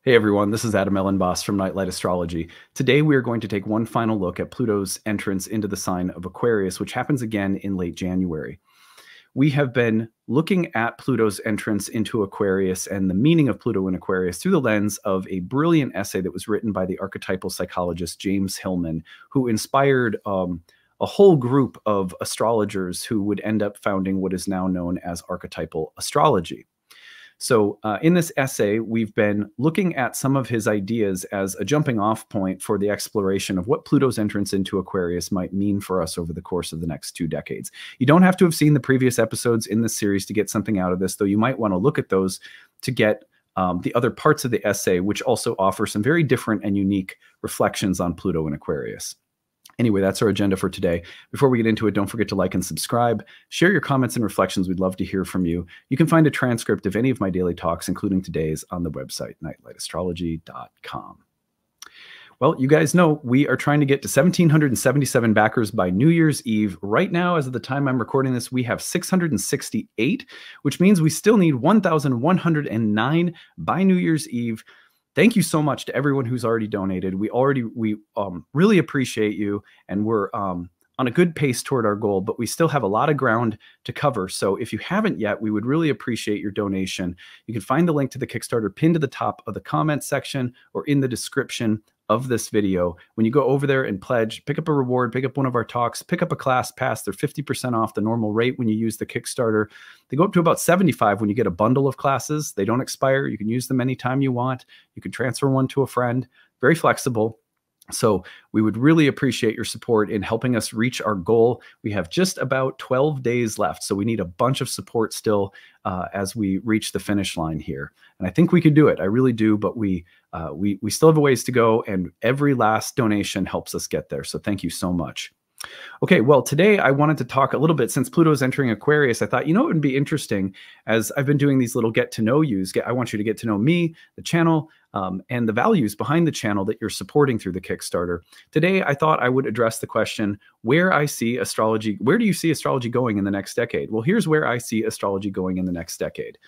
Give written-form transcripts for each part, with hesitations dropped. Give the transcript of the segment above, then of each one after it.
Hey everyone, this is Elenbaas from Nightlight Astrology. Today we are going to take one final look at Pluto's entrance into the sign of Aquarius, which happens again in late January. We have been looking at Pluto's entrance into Aquarius and the meaning of Pluto in Aquarius through the lens of a brilliant essay that was written by the archetypal psychologist James Hillman, who inspired a whole group of astrologers who would end up founding what is now known as archetypal astrology. So in this essay, we've been looking at some of his ideas as a jumping off point for the exploration of what Pluto's entrance into Aquarius might mean for us over the course of the next 2 decades. You don't have to have seen the previous episodes in this series to get something out of this, though you might want to look at those to get the other parts of the essay, which also offer some very different and unique reflections on Pluto in Aquarius. Anyway, that's our agenda for today. Before we get into it, don't forget to like and subscribe. Share your comments and reflections. We'd love to hear from you. You can find a transcript of any of my daily talks, including today's, on the website, nightlightastrology.com. Well, you guys know we are trying to get to 1,777 backers by New Year's Eve. Right now, as of the time I'm recording this, we have 668, which means we still need 1,109 by New Year's Eve. Thank you so much to everyone who's already donated. We really appreciate you, and we're on a good pace toward our goal, but we still have a lot of ground to cover. So if you haven't yet, we would really appreciate your donation. You can find the link to the Kickstarter pinned to the top of the comment section or in the description of this video. When you go over there and pledge, pick up a reward, pick up one of our talks, pick up a class pass. They're 50% off the normal rate when you use the Kickstarter. They go up to about 75 when you get a bundle of classes. They don't expire. You can use them anytime you want. You can transfer one to a friend. Very flexible. So we would really appreciate your support in helping us reach our goal. We have just about 12 days left, so we need a bunch of support still as we reach the finish line here. And I think we could do it. I really do, but we still have a ways to go, and every last donation helps us get there. So thank you so much. Okay, well, today I wanted to talk a little bit, since Pluto's entering Aquarius. I thought, it would be interesting, as I've been doing these little get to know yous. I want you to get to know me, the channel, and the values behind the channel that you're supporting through the Kickstarter. Today, I thought I would address the question, where do you see astrology going in the next decade? Well, here's where I see astrology going in the next decade.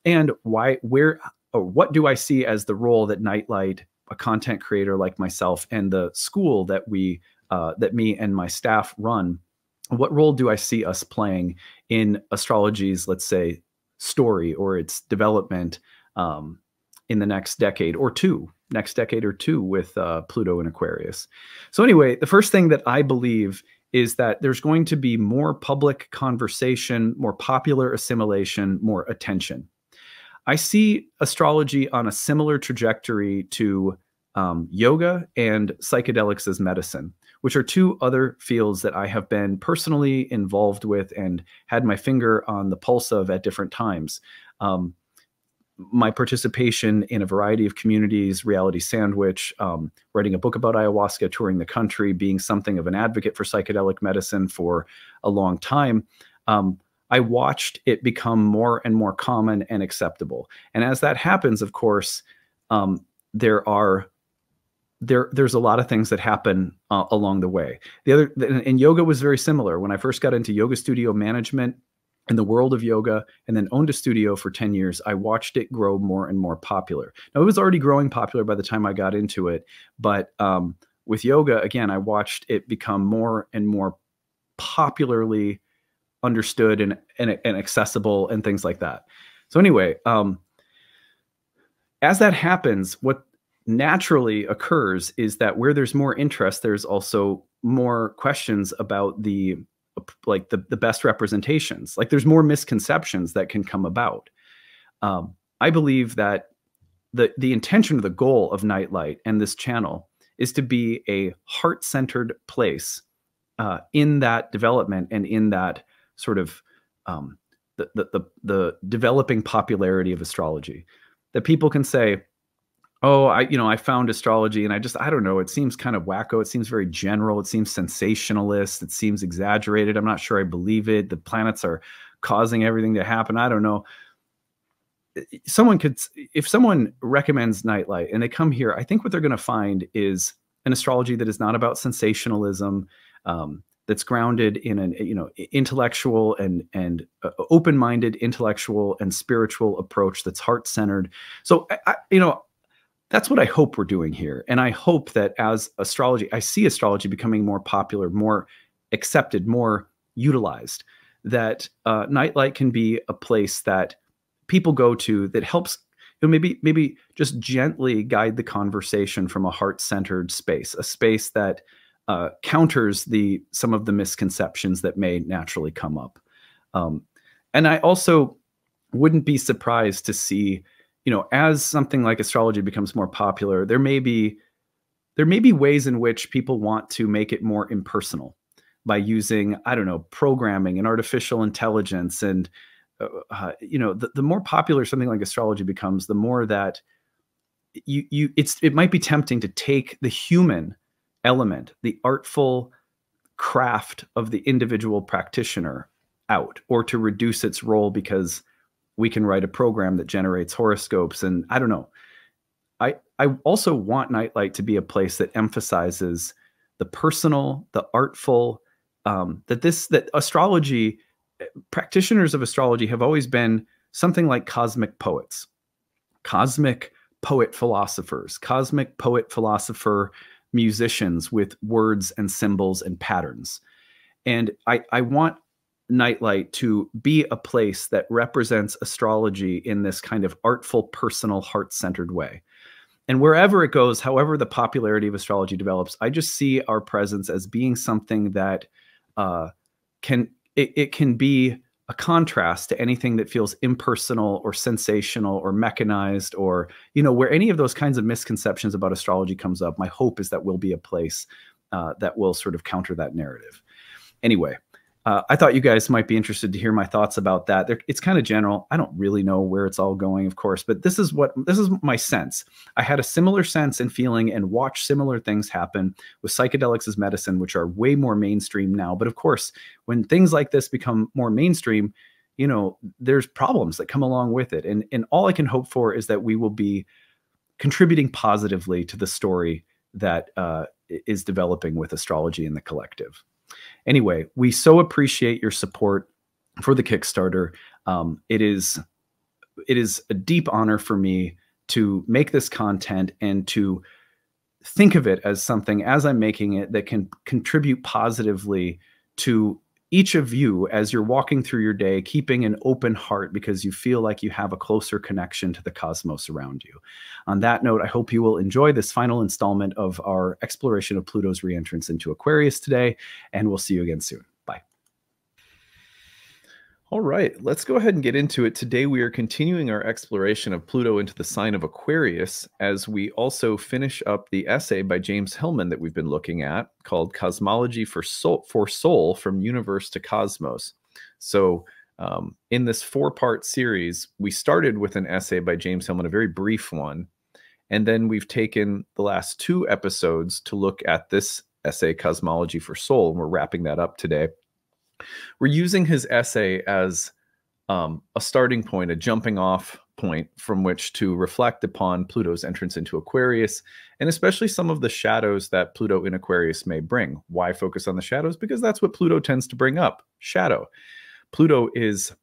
And what do I see as the role that Nightlight, a content creator like myself, and the school that that me and my staff run, what role do I see us playing in astrology's, let's say, story or its development in the next decade or two with Pluto in Aquarius? So anyway, the first thing that I believe is that there's going to be more public conversation, more popular assimilation, more attention. I see astrology on a similar trajectory to yoga and psychedelics as medicine, which are 2 other fields that I have been personally involved with and had my finger on the pulse of at different times. My participation in a variety of communities, Reality Sandwich, writing a book about ayahuasca, touring the country, being something of an advocate for psychedelic medicine for a long time. I watched it become more and more common and acceptable. And as that happens, of course, there's a lot of things that happen along the way. And yoga was very similar. When I first got into yoga studio management in the world of yoga and then owned a studio for 10 years, I watched it grow more and more popular. Now, it was already growing popular by the time I got into it, but with yoga, again, I watched it become more and more popularly understood and accessible and things like that. So anyway, as that happens, what naturally occurs is that where there's more interest, there's also more questions about the best representations. Like, there's more misconceptions that can come about. I believe that the intention or the goal of Nightlight and this channel is to be a heart-centered place in that development and in that sort of the developing popularity of astrology, that people can say, oh, I found astrology and I don't know, it seems kind of wacko. It seems very general. It seems sensationalist. It seems exaggerated. I'm not sure I believe it. The planets are causing everything to happen. I don't know. If someone recommends Nightlight and they come here, I think what they're going to find is an astrology that is not about sensationalism, that's grounded in an intellectual and open-minded intellectual and spiritual approach that's heart-centered. So that's what I hope we're doing here. And I hope that as astrology, I see astrology becoming more popular, more accepted, more utilized, that Nightlight can be a place that people go to that helps, maybe just gently guide the conversation from a heart-centered space, a space that counters some of the misconceptions that may naturally come up. And I also wouldn't be surprised to see, as something like astrology becomes more popular, there may be ways in which people want to make it more impersonal by using, I don't know, programming and artificial intelligence. And, the more popular something like astrology becomes, the more that it might be tempting to take the human element, the artful craft of the individual practitioner out, or to reduce its role because we can write a program that generates horoscopes. And I don't know. I also want Nightlight to be a place that emphasizes the personal, the artful, that astrology, practitioners of astrology have always been something like cosmic poets, cosmic poet philosophers, cosmic poet philosopher musicians with words and symbols and patterns. And I want Nightlight to be a place that represents astrology in this kind of artful, personal, heart-centered way. And wherever it goes, however the popularity of astrology develops, I just see our presence as being something that can be a contrast to anything that feels impersonal or sensational or mechanized, or, where any of those kinds of misconceptions about astrology comes up. My hope is that we'll be a place that will sort of counter that narrative. Anyway, I thought you guys might be interested to hear my thoughts about that. It's kind of general. I don't really know where it's all going, of course, but this is my sense. I had a similar sense and feeling and watched similar things happen with psychedelics as medicine, which are way more mainstream now. But of course, when things like this become more mainstream, there's problems that come along with it. And all I can hope for is that we will be contributing positively to the story that is developing with astrology in the collective. Anyway, we so appreciate your support for the Kickstarter. It is a deep honor for me to make this content and to think of it as something, as I'm making it, that can contribute positively to each of you as you're walking through your day, keeping an open heart because you feel like you have a closer connection to the cosmos around you. On that note, I hope you will enjoy this final installment of our exploration of Pluto's reentrance into Aquarius today, and we'll see you again soon. Bye. All right, let's go ahead and get into it. Today we are continuing our exploration of Pluto into the sign of Aquarius as we also finish up the essay by James Hillman that we've been looking at called Cosmology for Soul from Universe to Cosmos. So in this 4-part series, we started with an essay by James Hillman, a very brief one, and then we've taken the last 2 episodes to look at this essay, Cosmology for Soul, and we're wrapping that up today. We're using his essay as a starting point, a jumping off point from which to reflect upon Pluto's entrance into Aquarius, and especially some of the shadows that Pluto in Aquarius may bring. Why focus on the shadows? Because that's what Pluto tends to bring up, shadow. Pluto is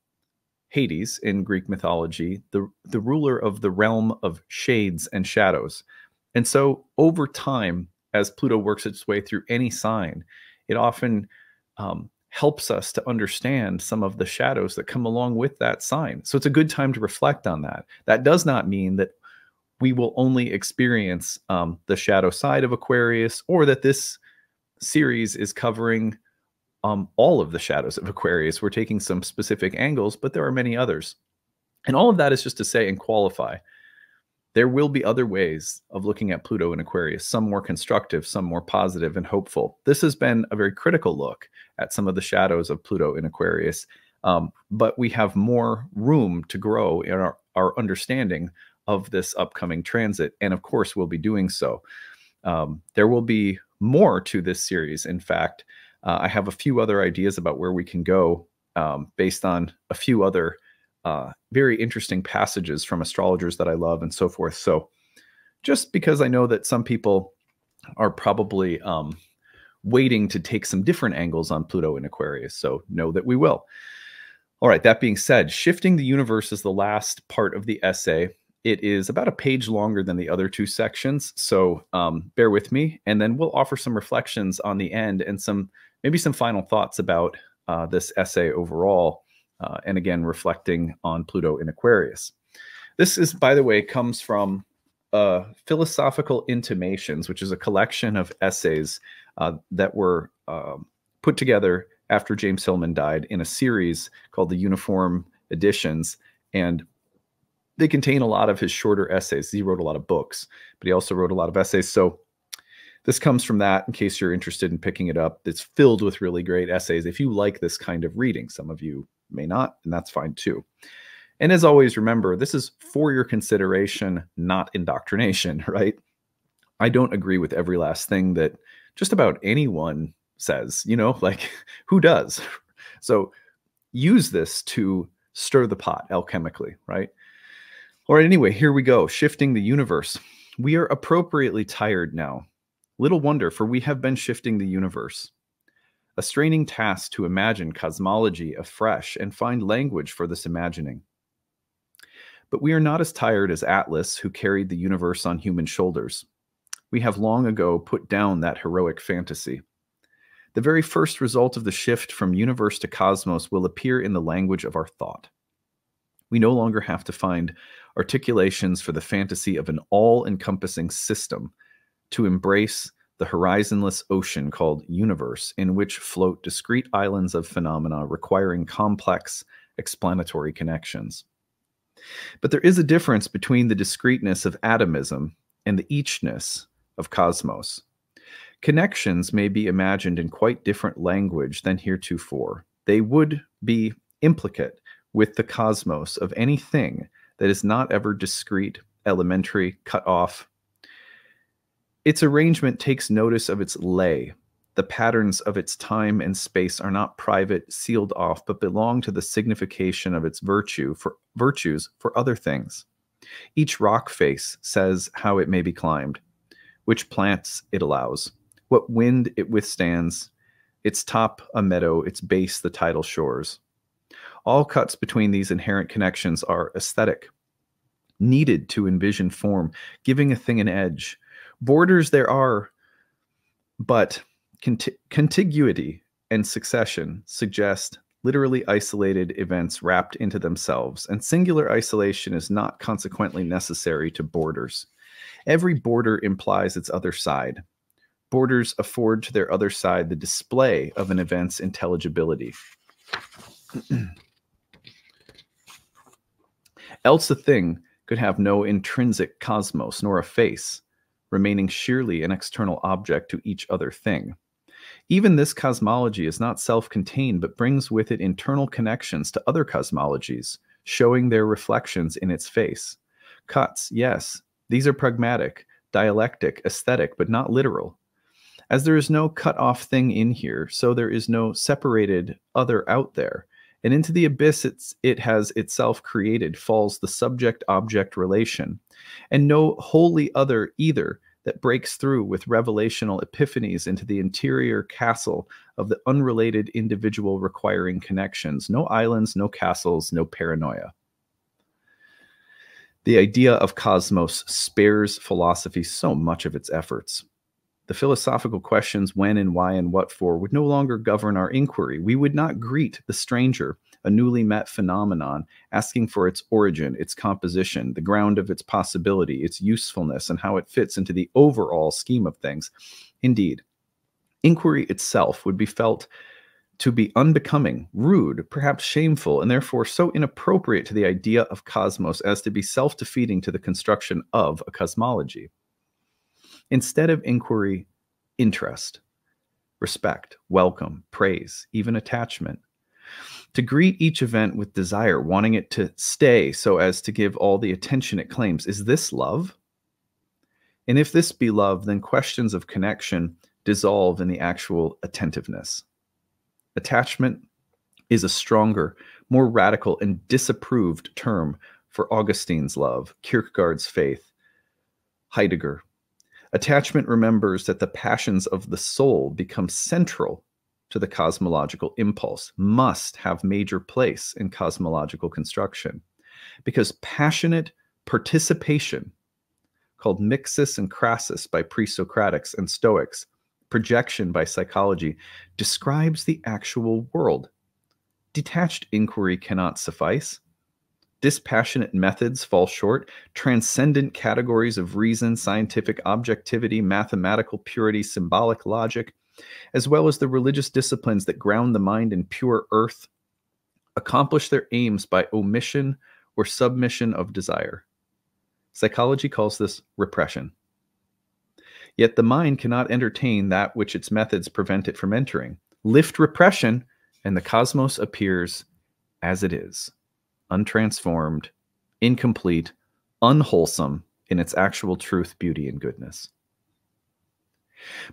Hades in Greek mythology, the ruler of the realm of shades and shadows. And so over time, as Pluto works its way through any sign, it often helps us to understand some of the shadows that come along with that sign. So it's a good time to reflect on that. That does not mean that we will only experience the shadow side of Aquarius, or that this series is covering all of the shadows of Aquarius. We're taking some specific angles, but there are many others. And all of that is just to say and qualify, there will be other ways of looking at Pluto in Aquarius, some more constructive, some more positive and hopeful. This has been a very critical look at some of the shadows of Pluto in Aquarius, but we have more room to grow in our understanding of this upcoming transit. And of course, we'll be doing so. There will be more to this series. In fact, I have a few other ideas about where we can go based on a few other very interesting passages from astrologers that I love and so forth. So just because I know that some people are probably waiting to take some different angles on Pluto in Aquarius, so know that we will. All right, that being said, shifting the universe is the last part of the essay. It is about a page longer than the other two sections, so bear with me, and then we'll offer some reflections on the end and maybe some final thoughts about this essay overall, and again, reflecting on Pluto in Aquarius. This is, by the way, comes from Philosophical Intimations, which is a collection of essays that were put together after James Hillman died in a series called the Uniform Editions, and they contain a lot of his shorter essays. He wrote a lot of books, but he also wrote a lot of essays. So this comes from that, in case you're interested in picking it up. It's filled with really great essays if you like this kind of reading. Some of you may not, and that's fine too. And as always, remember, this is for your consideration, not indoctrination, right? I don't agree with every last thing that just about anyone says, like who does? So use this to stir the pot alchemically, right? All right, anyway, here we go. Shifting the universe. We are appropriately tired now. Little wonder, for we have been shifting the universe. A straining task to imagine cosmology afresh and find language for this imagining. But we are not as tired as Atlas, who carried the universe on human shoulders. We have long ago put down that heroic fantasy. The very first result of the shift from universe to cosmos will appear in the language of our thought. We no longer have to find articulations for the fantasy of an all-encompassing system to embrace the horizonless ocean called universe, in which float discrete islands of phenomena requiring complex explanatory connections. But there is a difference between the discreteness of atomism and the eachness of cosmos. Connections may be imagined in quite different language than heretofore. They would be implicate with the cosmos of anything that is not ever discrete, elementary, cut off. Its arrangement takes notice of its lay. The patterns of its time and space are not private, sealed off, but belong to the signification of its virtues for other things. Each rock face says how it may be climbed, which plants it allows, what wind it withstands, its top a meadow, its base the tidal shores. All cuts between these inherent connections are aesthetic, needed to envision form, giving a thing an edge. Borders there are, but contiguity and succession suggest literally isolated events wrapped into themselves, and singular isolation is not consequently necessary to borders. Every border implies its other side. Borders afford to their other side the display of an event's intelligibility. Else a thing could have no intrinsic cosmos, nor a face, remaining sheerly an external object to each other thing. Even this cosmology is not self-contained, but brings with it internal connections to other cosmologies, showing their reflections in its face. Cuts, yes, these are pragmatic, dialectic, aesthetic, but not literal. As there is no cut-off thing in here, so there is no separated other out there. And into the abyss it has itself created falls the subject-object relation, and no wholly other either that breaks through with revelational epiphanies into the interior castle of the unrelated individual requiring connections. No islands, no castles, no paranoia. The idea of cosmos spares philosophy so much of its efforts. The philosophical questions when and why and what for would no longer govern our inquiry. We would not greet the stranger, a newly met phenomenon, asking for its origin, its composition, the ground of its possibility, its usefulness, and how it fits into the overall scheme of things. Indeed, inquiry itself would be felt to be unbecoming, rude, perhaps shameful, and therefore so inappropriate to the idea of cosmos as to be self-defeating to the construction of a cosmology. Instead of inquiry, interest, respect, welcome, praise, even attachment. To greet each event with desire, wanting it to stay so as to give all the attention it claims. Is this love? And if this be love, then questions of connection dissolve in the actual attentiveness. Attachment is a stronger, more radical and disapproved term for Augustine's love, Kierkegaard's faith, Heidegger. Attachment remembers that the passions of the soul become central to the cosmological impulse, must have major place in cosmological construction, because passionate participation, called mixus and crasis by pre-Socratics and Stoics, projection by psychology, describes the actual world. Detached inquiry cannot suffice. Dispassionate methods fall short. Transcendent categories of reason, scientific objectivity, mathematical purity, symbolic logic, as well as the religious disciplines that ground the mind in pure earth, accomplish their aims by omission or submission of desire. Psychology calls this repression. Yet the mind cannot entertain that which its methods prevent it from entering. Lift repression, and the cosmos appears as it is, untransformed, incomplete, unwholesome in its actual truth, beauty, and goodness.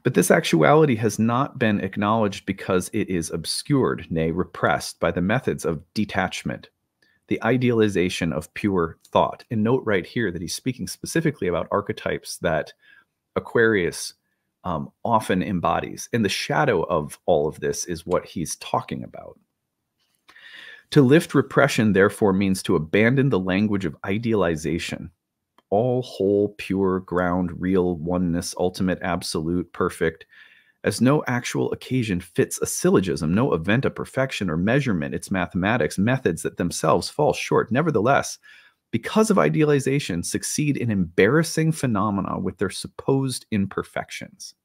But this actuality has not been acknowledged because it is obscured, nay, repressed by the methods of detachment, the idealization of pure thought. And note right here that he's speaking specifically about archetypes that Aquarius often embodies. And the shadow of all of this is what he's talking about. To lift repression, therefore, means to abandon the language of idealization, all whole, pure, ground, real, oneness, ultimate, absolute, perfect, as no actual occasion fits a syllogism, no event of perfection or measurement, its mathematics, methods that themselves fall short. Nevertheless, because of idealization, succeed in embarrassing phenomena with their supposed imperfections.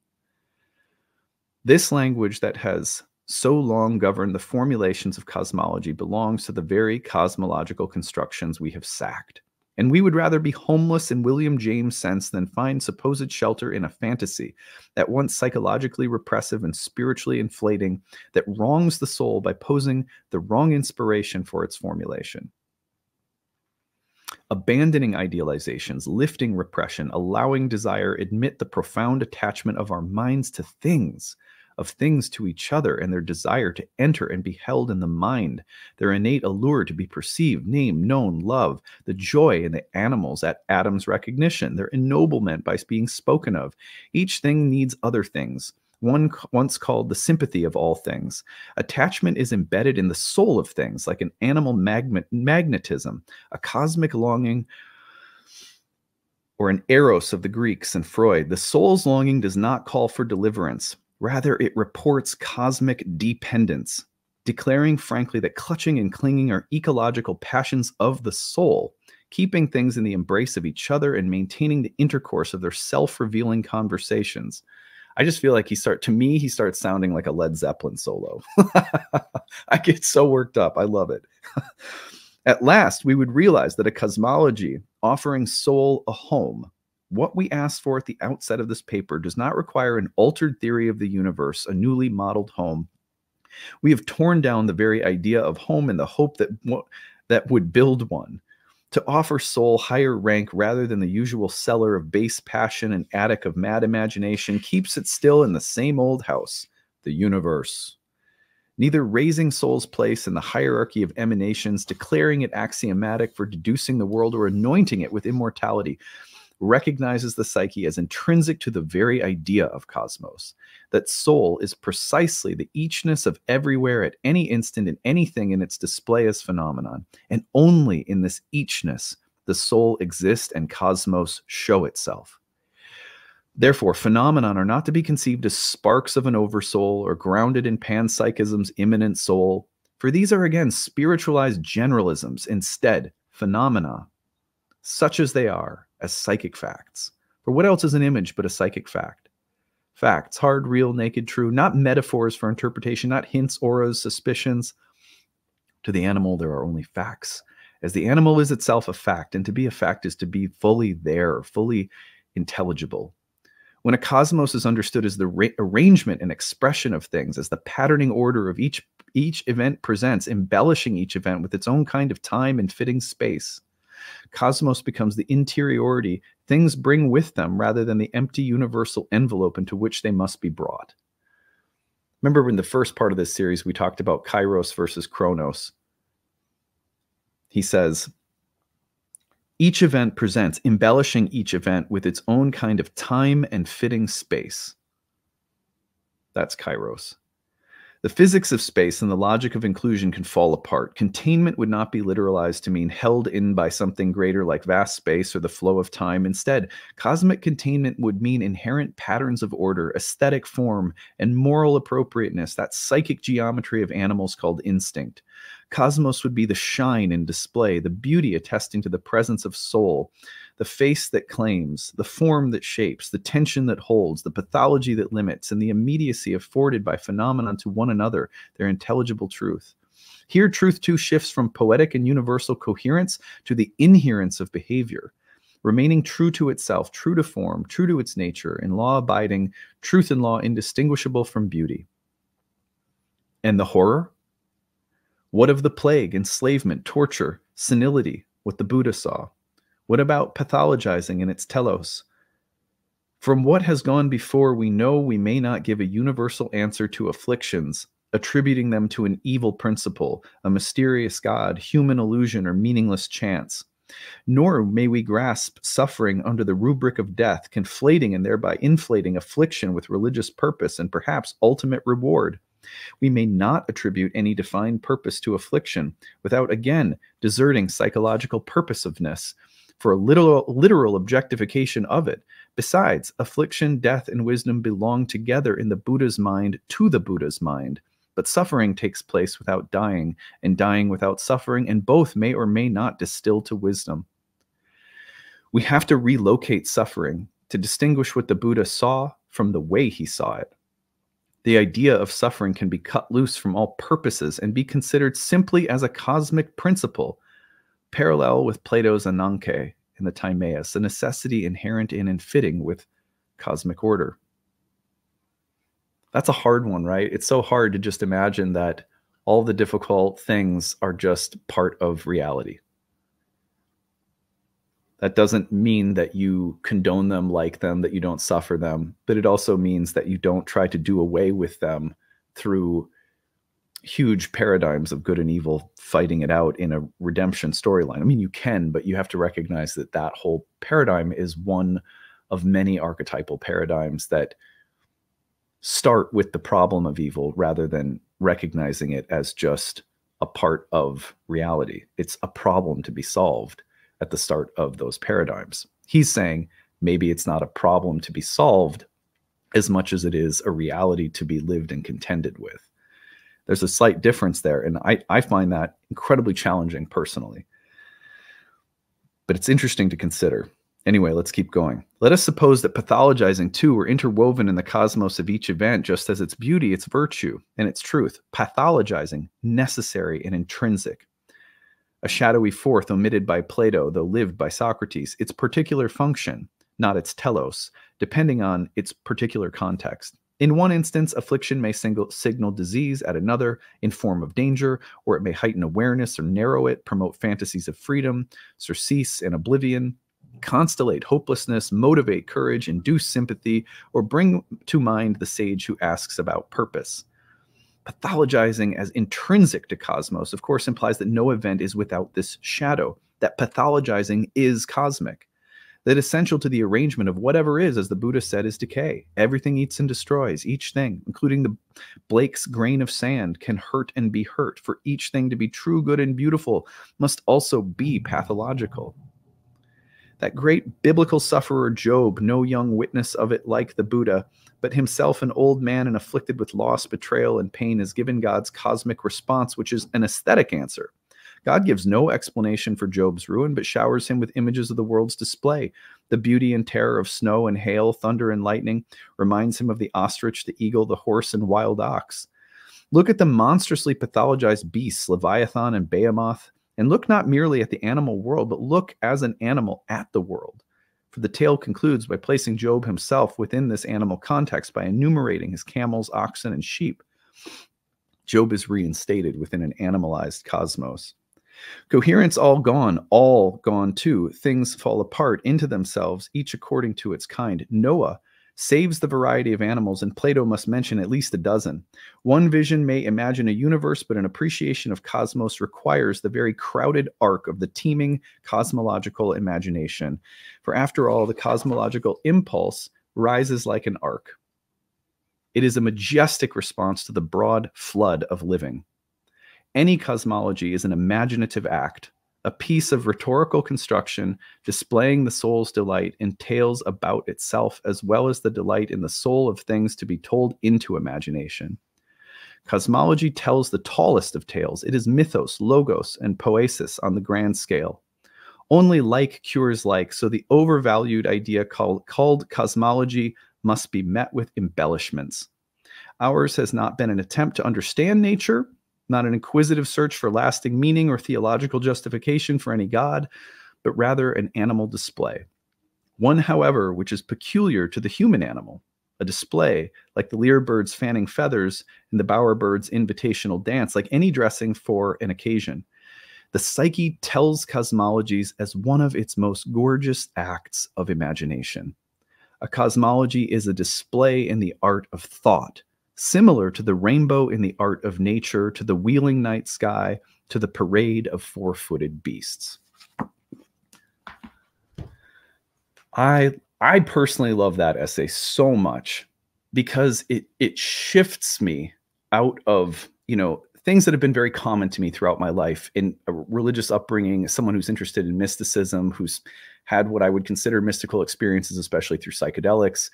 This language that has so long governed the formulations of cosmology belongs to the very cosmological constructions we have sacked. And we would rather be homeless in William James' sense than find supposed shelter in a fantasy at once psychologically repressive and spiritually inflating that wrongs the soul by posing the wrong inspiration for its formulation. Abandoning idealizations, lifting repression, allowing desire, admit the profound attachment of our minds to things, of things to each other, and their desire to enter and be held in the mind, their innate allure to be perceived, named, known, love, the joy in the animals at Adam's recognition, their ennoblement by being spoken of. Each thing needs other things. One once called the sympathy of all things. Attachment is embedded in the soul of things, like an animal magnetism, a cosmic longing, or an eros of the Greeks and Freud. The soul's longing does not call for deliverance. Rather, it reports cosmic dependence, declaring frankly that clutching and clinging are ecological passions of the soul, keeping things in the embrace of each other and maintaining the intercourse of their self-revealing conversations. I just feel like he starts sounding like a Led Zeppelin solo. I get so worked up. I love it. At last, we would realize that a cosmology offering soul a home, what we asked for at the outset of this paper, does not require an altered theory of the universe, a newly modeled home. We have torn down the very idea of home in the hope that would build one. To offer soul higher rank rather than the usual cellar of base passion and attic of mad imagination keeps it still in the same old house, the universe. Neither raising soul's place in the hierarchy of emanations, declaring it axiomatic for deducing the world, or anointing it with immortality, recognizes the psyche as intrinsic to the very idea of cosmos, that soul is precisely the eachness of everywhere at any instant in anything in its display as phenomenon, and only in this eachness the soul exists and cosmos show itself. Therefore, phenomenon are not to be conceived as sparks of an oversoul or grounded in panpsychism's immanent soul, for these are again spiritualized generalisms. Instead, phenomena, such as they are, as psychic facts. For what else is an image but a psychic fact? Facts, hard, real, naked, true, not metaphors for interpretation, not hints, auras, suspicions. To the animal, there are only facts, as the animal is itself a fact, and to be a fact is to be fully there, fully intelligible. When a cosmos is understood as the arrangement and expression of things, as the patterning order of each event presents, embellishing each event with its own kind of time and fitting space, cosmos becomes the interiority things bring with them rather than the empty universal envelope into which they must be brought. Remember in the first part of this series, we talked about kairos versus chronos. He says, each event presents, embellishing each event with its own kind of time and fitting space. That's kairos. The physics of space and the logic of inclusion can fall apart. Containment would not be literalized to mean held in by something greater like vast space or the flow of time. Instead, cosmic containment would mean inherent patterns of order, aesthetic form, and moral appropriateness, that psychic geometry of animals called instinct. Cosmos would be the shine in display, the beauty attesting to the presence of soul, the face that claims, the form that shapes, the tension that holds, the pathology that limits, and the immediacy afforded by phenomena to one another, their intelligible truth. Here, truth too shifts from poetic and universal coherence to the inherence of behavior, remaining true to itself, true to form, true to its nature, in law abiding, truth and law indistinguishable from beauty. And the horror? What of the plague, enslavement, torture, senility, what the Buddha saw? What about pathologizing in its telos? From what has gone before, we know we may not give a universal answer to afflictions, attributing them to an evil principle, a mysterious God, human illusion, or meaningless chance. Nor may we grasp suffering under the rubric of death, conflating and thereby inflating affliction with religious purpose and perhaps ultimate reward. We may not attribute any defined purpose to affliction without again deserting psychological purposiveness for a literal objectification of it. Besides, affliction, death, and wisdom belong together in the Buddha's mind to the Buddha's mind. But suffering takes place without dying, and dying without suffering, and both may or may not distill to wisdom. We have to relocate suffering to distinguish what the Buddha saw from the way he saw it. The idea of suffering can be cut loose from all purposes and be considered simply as a cosmic principle, parallel with Plato's Ananke in the Timaeus, a necessity inherent in and fitting with cosmic order. That's a hard one, right? It's so hard to just imagine that all the difficult things are just part of reality. That doesn't mean that you condone them, like them, that you don't suffer them, but it also means that you don't try to do away with them through huge paradigms of good and evil fighting it out in a redemption storyline. I mean, you can, but you have to recognize that that whole paradigm is one of many archetypal paradigms that start with the problem of evil rather than recognizing it as just a part of reality. It's a problem to be solved at the start of those paradigms. He's saying maybe it's not a problem to be solved as much as it is a reality to be lived and contended with. There's a slight difference there, and I find that incredibly challenging personally. But it's interesting to consider. Anyway, let's keep going. Let us suppose that pathologizing too were interwoven in the cosmos of each event, just as its beauty, its virtue, and its truth. Pathologizing, necessary and intrinsic. A shadowy fourth omitted by Plato, though lived by Socrates. Its particular function, not its telos, depending on its particular context. In one instance, affliction may signal disease, at another, in form of danger, or it may heighten awareness or narrow it, promote fantasies of freedom, surcease and oblivion, constellate hopelessness, motivate courage, induce sympathy, or bring to mind the sage who asks about purpose. Pathologizing as intrinsic to cosmos, of course, implies that no event is without this shadow, that pathologizing is cosmic, that essential to the arrangement of whatever is, as the Buddha said, is decay. Everything eats and destroys. Each thing, including the Blake's grain of sand, can hurt and be hurt. For each thing to be true, good, and beautiful must also be pathological. That great biblical sufferer Job, no young witness of it like the Buddha, but himself an old man and afflicted with loss, betrayal, and pain, has given God's cosmic response, which is an aesthetic answer. God gives no explanation for Job's ruin, but showers him with images of the world's display. The beauty and terror of snow and hail, thunder and lightning, reminds him of the ostrich, the eagle, the horse, and wild ox. Look at the monstrously pathologized beasts, Leviathan and Behemoth, and look not merely at the animal world, but look as an animal at the world. For the tale concludes by placing Job himself within this animal context by enumerating his camels, oxen, and sheep. Job is reinstated within an animalized cosmos. Coherence all gone too. Things fall apart into themselves, each according to its kind. Noah saves the variety of animals, and Plato must mention at least a dozen. One vision may imagine a universe, but an appreciation of cosmos requires the very crowded arc of the teeming cosmological imagination. For after all, the cosmological impulse rises like an arc. It is a majestic response to the broad flood of living. Any cosmology is an imaginative act, a piece of rhetorical construction displaying the soul's delight in tales about itself, as well as the delight in the soul of things to be told into imagination. Cosmology tells the tallest of tales. It is mythos, logos, and poesis on the grand scale. Only like cures like, so the overvalued idea called cosmology must be met with embellishments. Ours has not been an attempt to understand nature, not an inquisitive search for lasting meaning or theological justification for any god, but rather an animal display. One, however, which is peculiar to the human animal, a display like the lyrebird's fanning feathers and the bowerbird's invitational dance, like any dressing for an occasion. The psyche tells cosmologies as one of its most gorgeous acts of imagination. A cosmology is a display in the art of thought, similar to the rainbow in the art of nature, to the wheeling night sky, to the parade of four-footed beasts. I personally love that essay so much because it shifts me out of, things that have been very common to me throughout my life in a religious upbringing, someone who's interested in mysticism, who's had what I would consider mystical experiences, especially through psychedelics.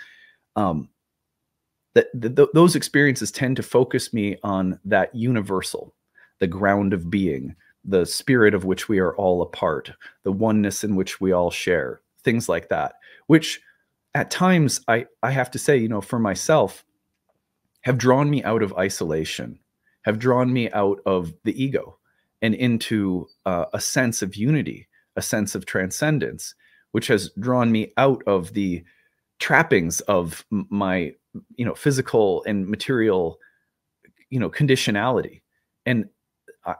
Those experiences tend to focus me on that universal, the ground of being, the spirit of which we are all a part, the oneness in which we all share, things like that, which at times I have to say, for myself, have drawn me out of isolation, have drawn me out of the ego and into a sense of unity, a sense of transcendence, which has drawn me out of the trappings of my, physical and material, conditionality. And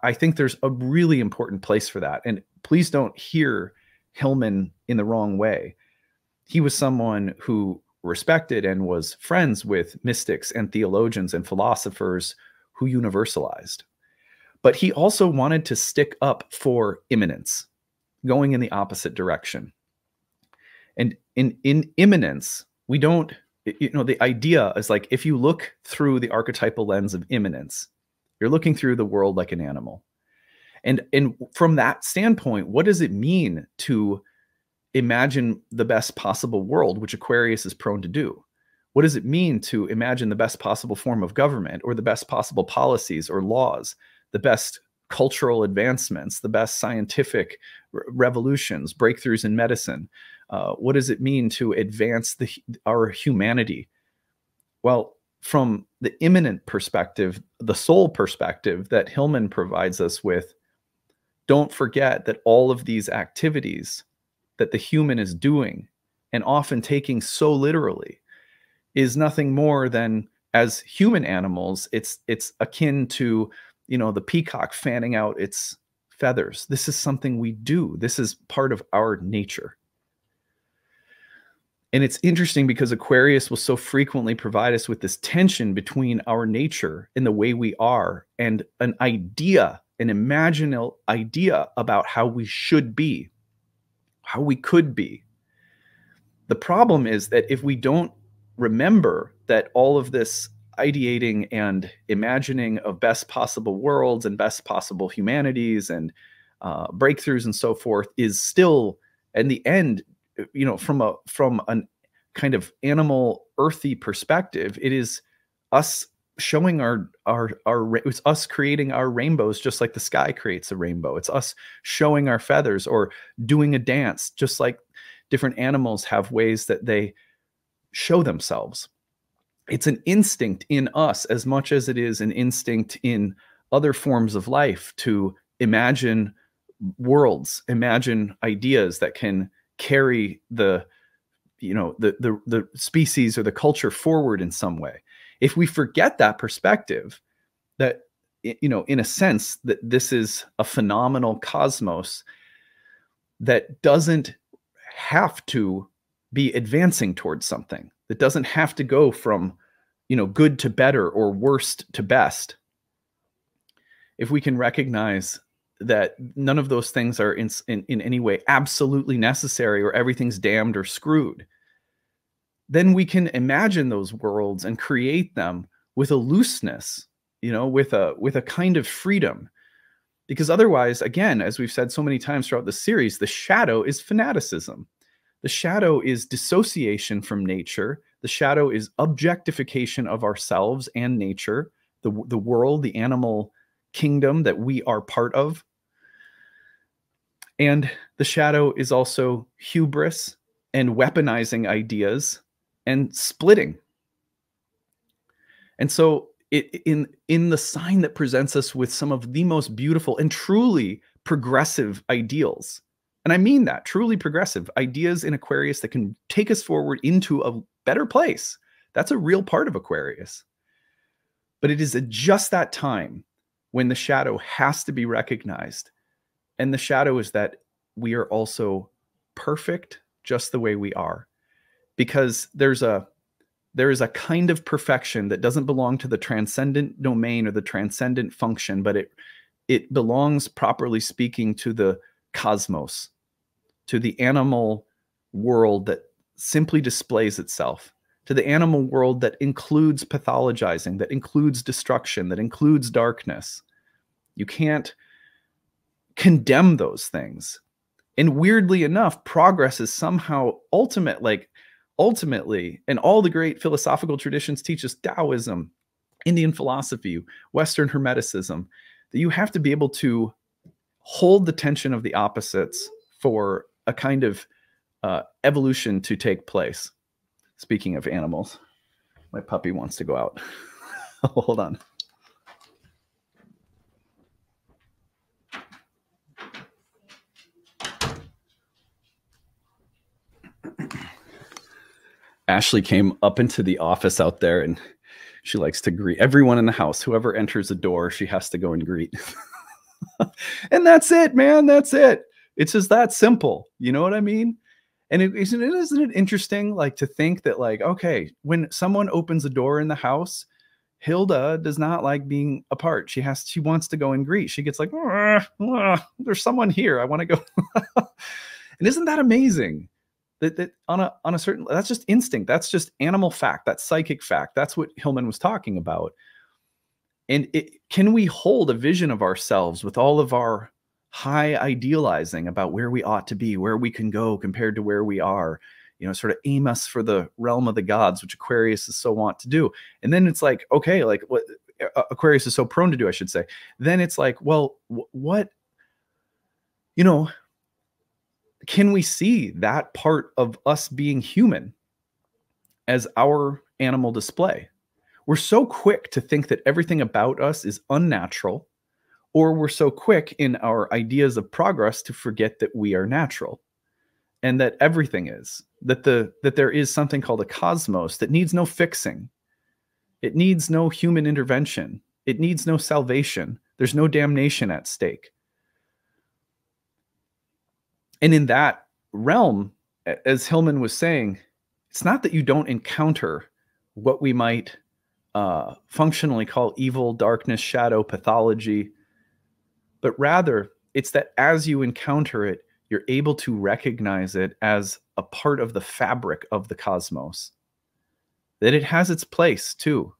I think there's a really important place for that. And please don't hear Hillman in the wrong way. He was someone who respected and was friends with mystics and theologians and philosophers who universalized. But he also wanted to stick up for immanence, going in the opposite direction. And in immanence, we don't, the idea is like, if you look through the archetypal lens of immanence, you're looking through the world like an animal. And from that standpoint, what does it mean to imagine the best possible world, which Aquarius is prone to do? What does it mean to imagine the best possible form of government, or the best possible policies or laws, the best cultural advancements, the best scientific revolutions, breakthroughs in medicine? What does it mean to advance our humanity? Well, from the immanent perspective, the soul perspective that Hillman provides us with, don't forget that all of these activities that the human is doing and often taking so literally is nothing more than, as human animals, it's akin to, the peacock fanning out its feathers. This is something we do. This is part of our nature. And it's interesting because Aquarius will so frequently provide us with this tension between our nature and the way we are, and an idea, an imaginal idea about how we should be, how we could be. The problem is that if we don't remember that all of this ideating and imagining of best possible worlds and best possible humanities and breakthroughs and so forth is still, in the end, from a kind of animal earthy perspective, it is us showing it's us creating our rainbows, just like the sky creates a rainbow. It's us showing our feathers or doing a dance, just like different animals have ways that they show themselves. It's an instinct in us as much as it is an instinct in other forms of life to imagine worlds, imagine ideas that can carry the species or the culture forward in some way. If we forget that perspective, that, in a sense, that this is a phenomenal cosmos that doesn't have to be advancing towards something, that doesn't have to go from, good to better or worst to best. If we can recognize that none of those things are in any way absolutely necessary, or everything's damned or screwed, then we can imagine those worlds and create them with a looseness, with a kind of freedom. Because otherwise, again, as we've said so many times throughout the series, the shadow is fanaticism. The shadow is dissociation from nature. The shadow is objectification of ourselves and nature, the world, the animal kingdom that we are part of. And the shadow is also hubris and weaponizing ideas and splitting. And so in the sign that presents us with some of the most beautiful and truly progressive ideals, and I mean that, truly progressive ideas in Aquarius that can take us forward into a better place. That's a real part of Aquarius. But it is at just that time when the shadow has to be recognized. And the shadow is that we are also perfect just the way we are. Because there is a kind of perfection that doesn't belong to the transcendent domain or the transcendent function, but it belongs, properly speaking, to the cosmos, to the animal world that simply displays itself, to the animal world that includes pathologizing, that includes destruction, that includes darkness. You can't condemn those things. And weirdly enough, progress is somehow ultimately, and all the great philosophical traditions teach us, Taoism, Indian philosophy, Western Hermeticism, that you have to be able to hold the tension of the opposites for a kind of evolution to take place. Speaking of animals, my puppy wants to go out. Hold on. Ashley came up into the office out there, and she likes to greet everyone in the house. Whoever enters the door, she has to go and greet. And that's it, man. That's it. It's just that simple. You know what I mean? And isn't it interesting, like, to think that, like, okay, when someone opens a door in the house, Hilda does not like being apart. She wants to go and greet. She gets like, there's someone here. I want to go. And isn't that amazing? That on a certain, that's just instinct. That's just animal fact. That's psychic fact. That's what Hillman was talking about. And can we hold a vision of ourselves with all of our high idealizing about where we ought to be, where we can go compared to where we are, sort of aim us for the realm of the gods, which Aquarius is so wont to do. And then it's like, okay, like what Aquarius is so prone to do, I should say. Then it's like, well, what, can we see that part of us being human as our animal display? We're so quick to think that everything about us is unnatural, or we're so quick in our ideas of progress to forget that we are natural and that everything is, that there is something called a cosmos that needs no fixing. It needs no human intervention. It needs no salvation. There's no damnation at stake. And in that realm, as Hillman was saying, it's not that you don't encounter what we might functionally call evil, darkness, shadow, pathology, but rather it's that as you encounter it, you're able to recognize it as a part of the fabric of the cosmos, that it has its place too.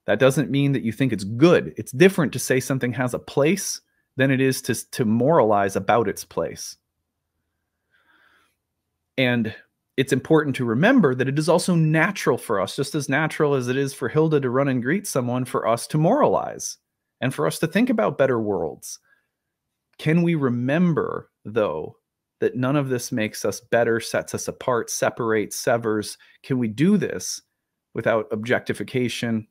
That doesn't mean that you think it's good. It's different to say something has a place than it is to moralize about its place. And it's important to remember that it is also natural for us, just as natural as it is for Hilda to run and greet someone, for us to moralize and for us to think about better worlds. Can we remember, though, that none of this makes us better, sets us apart, separates, severs? Can we do this without objectification?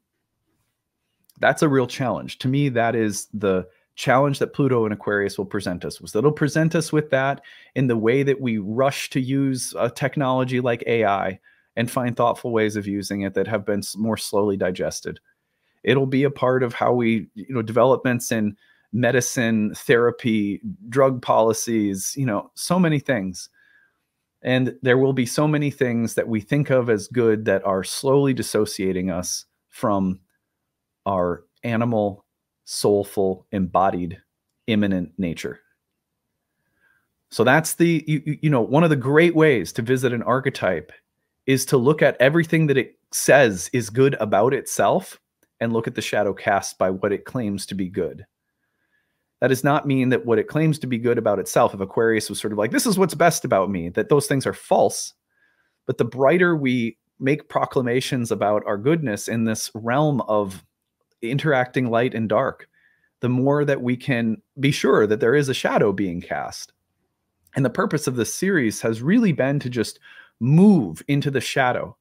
That's a real challenge. To me, that is the challenge that Pluto and Aquarius will present us with. It'll present us with that in the way that we rush to use a technology like AI and find thoughtful ways of using it that have been more slowly digested. It'll be a part of how we, developments in medicine, therapy, drug policies, so many things. And there will be so many things that we think of as good that are slowly dissociating us from our animal, soulful, embodied, immanent nature. So that's one of the great ways to visit an archetype is to look at everything that it says is good about itself and look at the shadow cast by what it claims to be good. That does not mean that what it claims to be good about itself, if Aquarius was sort of like, this is what's best about me, that those things are false. But the brighter we make proclamations about our goodness in this realm of interacting light and dark, the more that we can be sure that there is a shadow being cast. And the purpose of this series has really been to just move into the shadow.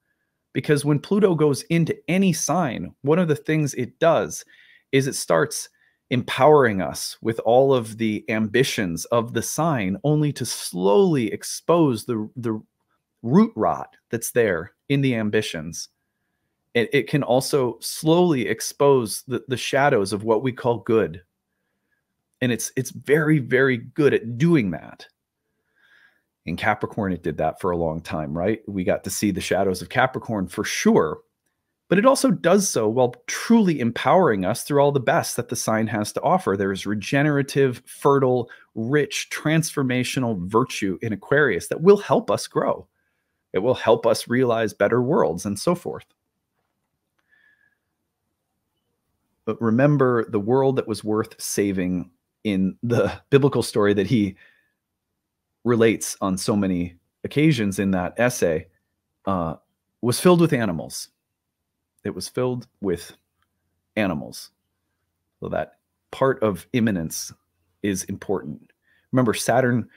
Because when Pluto goes into any sign, one of the things it does is it starts empowering us with all of the ambitions of the sign, only to slowly expose the root rot that's there in the ambitions. It can also slowly expose the shadows of what we call good. And it's very, very good at doing that. In Capricorn, it did that for a long time, right? We got to see the shadows of Capricorn for sure. But it also does so while truly empowering us through all the best that the sign has to offer. There is regenerative, fertile, rich, transformational virtue in Aquarius that will help us grow. It will help us realize better worlds and so forth. But remember, the world that was worth saving in the biblical story that he relates on so many occasions in that essay was filled with animals. It was filled with animals. So that part of immanence is important. Remember, Saturn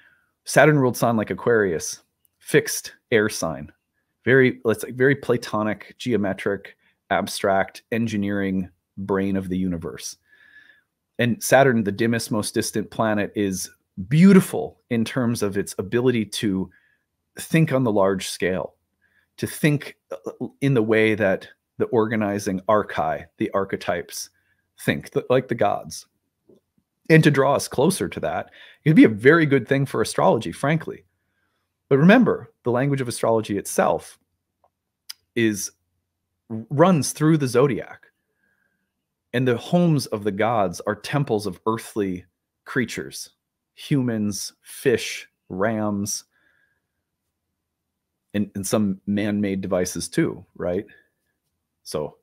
ruled sign like Aquarius, fixed air sign, very Platonic, geometric, abstract, engineering brain of the universe. And Saturn, the dimmest, most distant planet, is beautiful in terms of its ability to think on the large scale, to think in the way that the organizing archai, the archetypes, think like the gods. And to draw us closer to that, it'd be a very good thing for astrology, frankly. But remember, the language of astrology itself runs through the zodiac. And the homes of the gods are temples of earthly creatures, humans, fish, rams, and some man-made devices too, right? So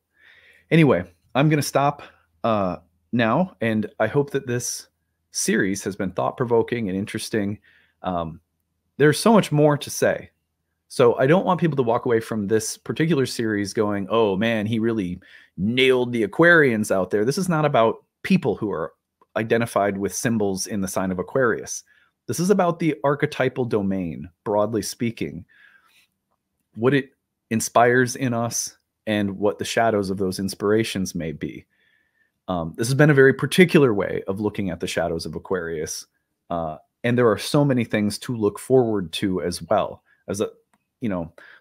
anyway, I'm going to stop now, and I hope that this series has been thought-provoking and interesting. There's so much more to say. So I don't want people to walk away from this particular series going, oh man, he really nailed the Aquarians out there. This is not about people who are identified with symbols in the sign of Aquarius. This is about the archetypal domain, broadly speaking, what it inspires in us and what the shadows of those inspirations may be. This has been a very particular way of looking at the shadows of Aquarius. And there are so many things to look forward to as well. As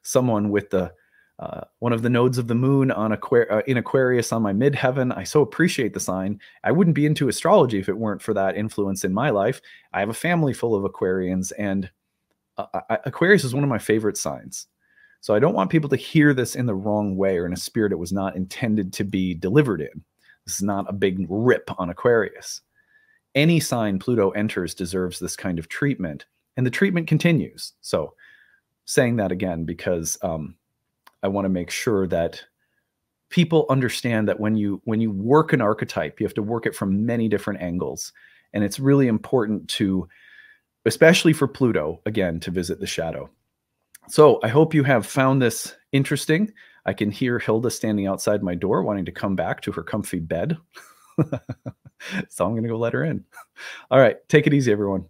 someone with one of the nodes of the moon on in Aquarius on my midheaven, I so appreciate the sign. I wouldn't be into astrology if it weren't for that influence in my life. I have a family full of Aquarians, and Aquarius is one of my favorite signs. So I don't want people to hear this in the wrong way or in a spirit it was not intended to be delivered in. This is not a big rip on Aquarius. Any sign Pluto enters deserves this kind of treatment, and the treatment continues. So saying that again, because I want to make sure that people understand that when you work an archetype, you have to work it from many different angles. And it's really important to, especially for Pluto, again, to visit the shadow. So I hope you have found this interesting. I can hear Hilda standing outside my door wanting to come back to her comfy bed. So I'm going to go let her in. All right. Take it easy, everyone.